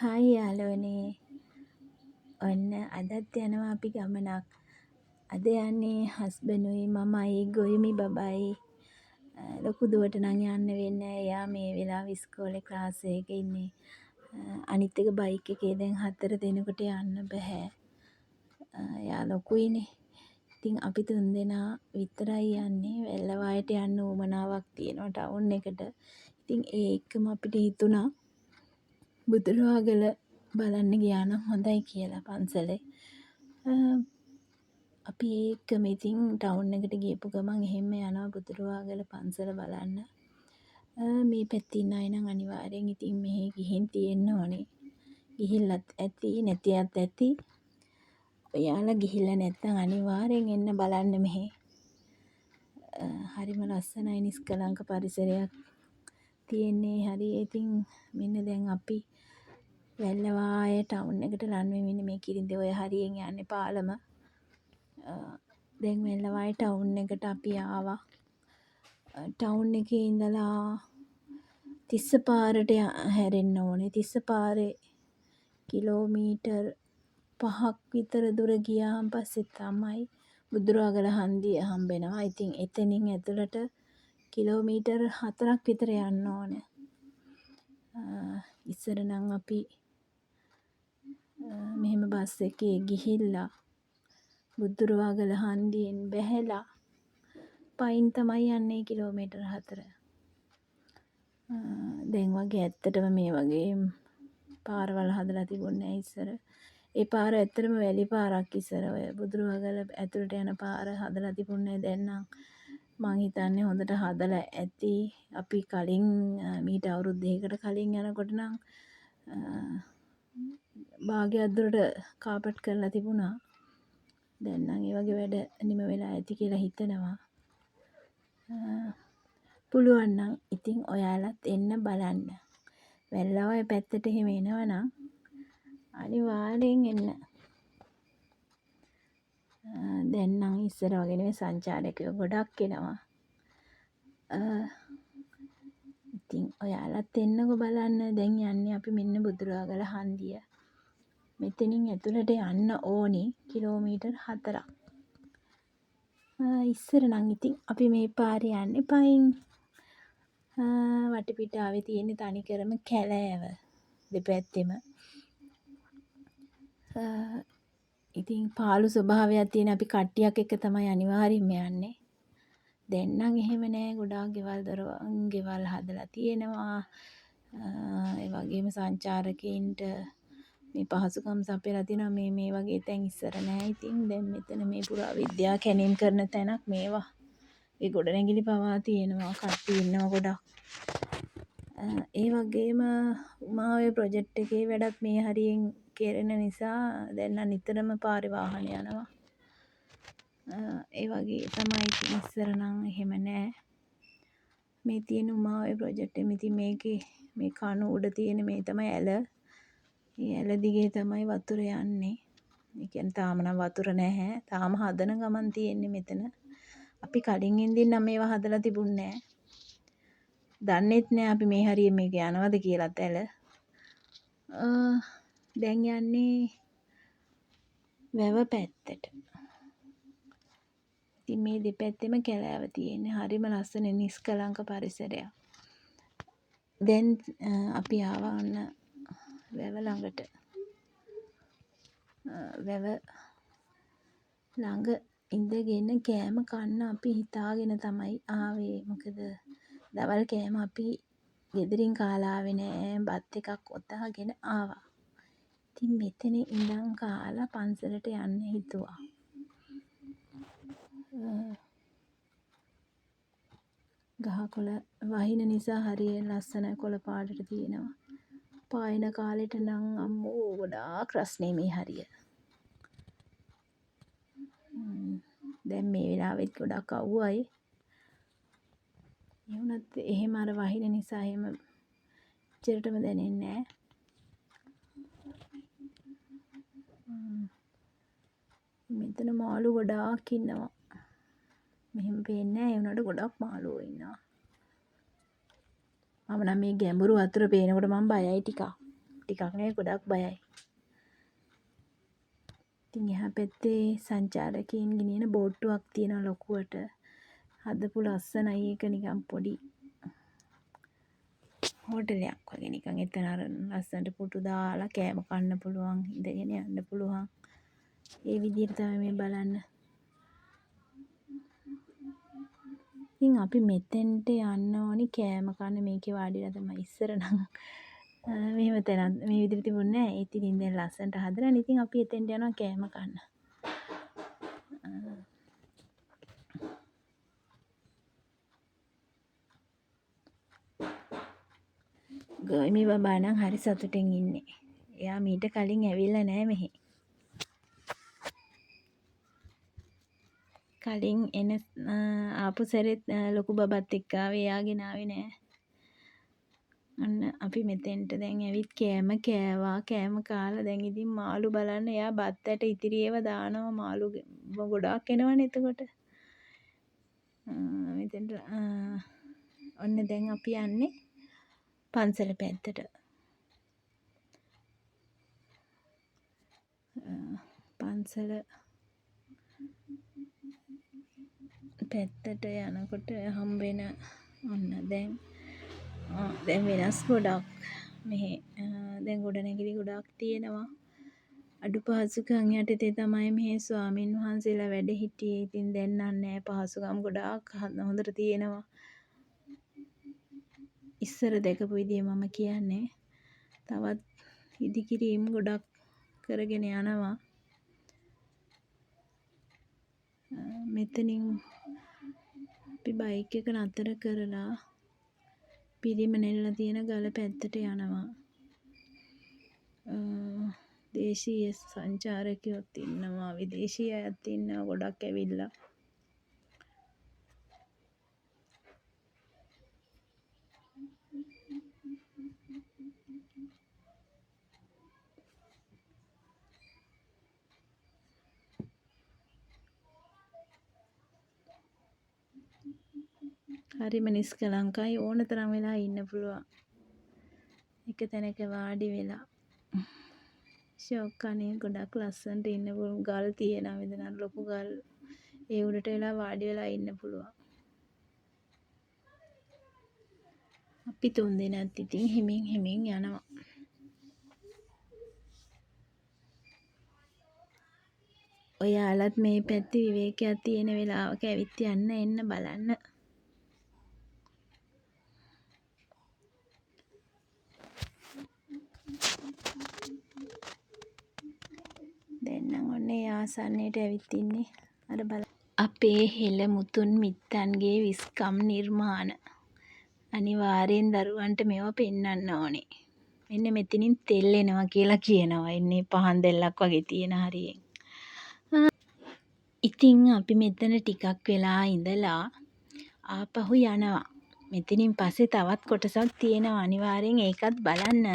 Hi යාළුවනේ. ඔන්න අදත් යනවා අපි ගමනක්. අද යන්නේ හස්බන්ඩුයි මමයි ගොයුමි බබයි. ලොකු දුවට නම් යන්න වෙන්නේ. එයා මේ වෙලාවේ ඉස්කෝලේ ක්ලාස් එකක ඉන්නේ. අනිත් එක බයික් එකේ දැන් 4 දෙනෙකුට යන්න බෑ. එයා ලොකුයිනේ. ඉතින් අපි 3 දෙනා විතරයි යන්නේ. වෙල්ලවායට යන්න උවමනාවක් තියෙනවා ටවුන් එකට. ඉතින් ඒ එක්කම අපිට හිතුණා බුදුරවාගල බලන්න ගියා නම් හොඳයි කියලා පන්සලේ. අපි ඒකම ඉතින් ටවුන් එකට ගියපු ගමන් එහෙම යනවා බුදුරවාගල පන්සල බලන්න. මේ පැත්තේ ඉන්න අය නම් අනිවාර්යෙන් ඉතින් මෙහෙ ගිහින් තියෙන්න ඕනේ. ගිහිල්ලත් ඇති නැතිවත් ඇති. ඔයාලා ගිහිල්ලා නැත්නම් අනිවාර්යෙන් එන්න බලන්න මෙහෙ. හරිම ලස්සනයි නිස්කලංක පරිසරයක් තියෙන්නේ. හරි ඉතින් මෙන්න දැන් අපි වැල්ලවාය ටවුන් එකට රන් වෙමින් මේ කිරිඳේ ඔය හරියෙන් යන්නේ පාලම. දැන් වැල්ලවාය ටවුන් එකට අපි ආවා. ටවුන් එකේ ඉඳලා තිස්ස පාරට හැරෙන්න ඕනේ. තිස්ස පාරේ කිලෝමීටර් 5ක් විතර දුර ගියාන් පස්සේ තමයි බුදුරවාගල හන්දිය හම්බෙනවා. ඉතින් එතනින් ඇතුළට කිලෝමීටර් 4ක් විතර යන්න ඕනේ. ඉස්සර නම් අපි මෙහෙම බස් එකේ ගිහිල්ලා බුදුරවාගල හන්දියෙන් බැහැලා පයින් තමයි යන්නේ කිලෝමීටර් 4. දැන් වගේ ඇත්තටම මේ වගේ පාරවල් හදලා තිබුණේ නැහැ ඉස්සර. ඒ පාර ඇත්තටම වැලි පාරක් ඉස්සර. ඔය බුදුරවාගල ඇතුළට යන පාර හදලා තිබුණේ නැහැ. දැන් නම් මං හිතන්නේ හොඳට හදලා ඇති. අපි කලින් මීට අවුරුදු 2කට කලින් යනකොට නම් භාගයක් දුරට කාපට් කරලා තිබුණා. දැන් නම් ඒ වගේ වැඩ නිම වෙලා ඇති කියලා හිතනවා. පුළුවන් නම් ඉතින් ඔයාලත් එන්න බලන්න. වැල්ලවාය පැත්තට එහෙම එනවනම් අනිවාර්යෙන් එන්න. දැන් නම් ඉස්සර වගේ නෙවෙයි සංචාරකයෝ ගොඩක් එනවා. ඉතින් ඔයාලත් එන්නකෝ බලන්න. දැන් යන්නේ අපි මෙන්න බුදුරවාගල හන්දිය. මෙතනින් ඇතුළට යන්න ඕනි කිලෝමීටර් 4ක්. ඉස්සර නම් ඉතින් අපි මේ පාරේ යන්නේ පයින්. වටපිටාවේ තියෙන තනිකරම කැලෑව දෙපැත්තෙම. ඉතින් පාළු ස්වභාවයක් තියෙන අපි කට්ටියක් එක තමයි අනිවාර්යෙන්ම යන්නේ. දැන් නම් එහෙම නෑ. ගොඩාක් ගෙවල් හදලා තියෙනවා. ඒ වගේම සංචාරකයින්ට මේ පහසුකම් සපයලා තියෙනවා. මේ වගේ තැන් ඉස්සර නෑ. ඉතින් දැන් මෙතන මේ පුරා විද්‍යා කැණීම් කරන තැනක් මේවා. ඒ ගොඩනැගිලි පවා තියෙනවා. කට්ටිය ඉන්නවා ගොඩක්. ඒ වගේම උමාඔය ප්‍රොජෙක්ට් එකේ වැඩත් මේ හරියෙන් කෙරෙන නිසා දැන් නම් නිතරම පාරේ වාහන යනවා. ඒ වගේ තමයි. ඉතින් ඉස්සර නම් එහෙම නෑ. මේ තියෙන උමාඔය ප්‍රොජෙක්ට් එක. ඉතින් මේකේ මේ කණු උඩ තියෙන මේ තමයි ඇල. මේ ඇල දිගේ තමයි වතුර යන්නේ. ඒ කියන්නේ තාම නම් වතුර නැහැ. තාම හදන ගමන් තියෙන්නේ මෙතන. අපි කලින් ඉඳින් නම් මේවා හදලා තිබුණේ නෑ. දන්නෙත් නෑ අපි මේ හරියෙන් මේක යනවද කියලාත් ඇල. දැන් යන්නේ වැව පැත්තට. ඉතින් මේ දෙපැත්තෙම කැලෑව තියෙන්නේ. හරිම ලස්සන නිස්කලංක පරිසරයක්. දැන් අපි ආවා ඔන්න වැව ළඟට. වැව ළඟ ඉඳගෙන කෑම කන්න අපි හිතාගෙන තමයි ආවේ. මොකද දවල් කෑම අපි ගෙදරින් කාලා ආවේ නෑ. බත් එකක් ඔතාගෙන ආවා. ඉතින් මෙතන ඉඳන් කාලා පන්සලට යන්න හිතුවා. ගහකොළ වහින නිසා හරිය ලස්සන කොළ පාටට තියෙනවා. පායන කාලෙට නම් අම්මෝ ගොඩාක් රස්නේ මේ හරිය. දැන් මේ වෙලාවෙත් ගොඩක් අවුවයි. ඒ වුණත් එහෙම අර වහින නිසා එහෙම එච්චරටම දැනෙන්නේ නෑ. මෙතන මාළු ගොඩාක් ඉන්නවා. මෙහෙම පේන්නේ නෑ. ඒ වුණාට ගොඩක් මාළුවෝ ඉන්නවා. මම නම් මේ ගැඹුරු වතුර පේනකොට මම බයයි ටිකක්. ටිකක් නෙවෙයි ගොඩක් බයයි. ඉතින් එහා පැත්තේ සංචාරකයන් ගෙනියන බෝට්ටුවක් තියෙනවා ලොකුවට. හදපු ලස්සනයි ඒක නිකන් පොඩි හෝටලයක් වගේ නිකන් එතන අර ලස්සනට පුටු දාලා කෑම කන්න පුළුවන් ඉඳගෙන යන්න පුළුවන්. ඒ විදිහට තමයි මේ බලන්න. ඉතින් අපි මෙතෙන්ට යන්න ඕනි කෑම කන්න මේකේ වාඩිලා තමයි ඉස්සර නම් මෙහෙම තැනක් මේ විදිහට තිබුණේ නැහැ. ඉතින් දැන් ලස්සනට හදලා ඉතින් අපි එතෙන්ට යනවා කෑම කන්න. ගොයිමි බබා නම් හරි සතුටින් ඉන්නේ. එයා මීට කලින් ඇවිල්ලා නැහැ මෙහෙ. කලින් එන ආපු සැරෙත් ලොකු බබත් එක්ක ආවේ එයා ගෙනාවේ නෑ. අන්න අපි මෙතෙන්ට දැන් ඇවිත් කෑම කෑවා කෑම කාලා දැන් ඉතින් මාළු බලන්න එයා බත් ඇට ඉතිරි ඒවා දානවා මාළු ගොඩාක් එනවනේ එතකොට. මෙතෙන්ට ඔන්න දැන් අපි යන්නේ පන්සල පැත්තට. පන්සල පැත්තට යනකොට හම්බෙන ඔන්න දැන් වෙනස් ගොඩක් මෙහෙ දැන් ගොඩනැගිලි ගොඩක් තියෙනවා. අඩුපහසුකම් යටතේ තමයි මෙහෙ ස්වාමින් වහන්සේලා වැඩ හිටියේ. ඉතින් දැන් නෑ පහසුකම් ගොඩාක් හොඳට තියෙනවා. ඉස්සර දැකපු විදිය මම කියන්නේ. තවත් ඉදිකිරීම් ගොඩක් කරගෙන යනවා. මෙතනින් අපි බයික් එක නතර කරලා පිරිම නෙල්ලලා තියෙන ගල පැත්තට යනවා. දේශීය සංචාරකයොත් ඉන්නවා විදේශීය අයත් ඉන්නවා ගොඩක් ඇවිල්ලා. හරිම නිස්කලංකයි ඕන තරම් වෙලා ඉන්න පුළුවන්. එක තැනක වාඩි වෙලා ෂොක් අනේ ගොඩක් ලස්සනට ඉන්න පුළුවන්. ගල් තියෙනවා මෙතන ලොකු ගල්. ඒ උඩට වෙලා වාඩි වෙලා ඉන්න පුළුවන්. අපි 3 දෙනාත් ඉතින් හිමින් යනවා. ඔයාලත් මේ පැත්තේ විවේකයක් තියෙන වෙලාවක ඇවිත් යන්න එන්න බලන්න. දැන් නම් ඔන්නේ ආසන්නයට ඇවිත් ඉන්නේ. අර බලන්න. අපේ හෙළ මුතුන් මිත්තන්ගේ විස්කම් නිර්මාණ. අනිවාර්යෙන් දරුවන්ට මේවා පෙන්වන්න ඕනේ. මෙන්න මෙතනින් තෙල් එනවා කියලා කියනවා. එන්නේ පහන් දැල්ලක් වගේ තියෙන හරියෙන්. ඉතින් අපි මෙතන ටිකක් වෙලා ඉඳලා ආපහු යනවා. මෙතනින් පස්සේ තවත් කොටසක් තියෙනවා. අනිවාර්යෙන් ඒකත් බලන්න.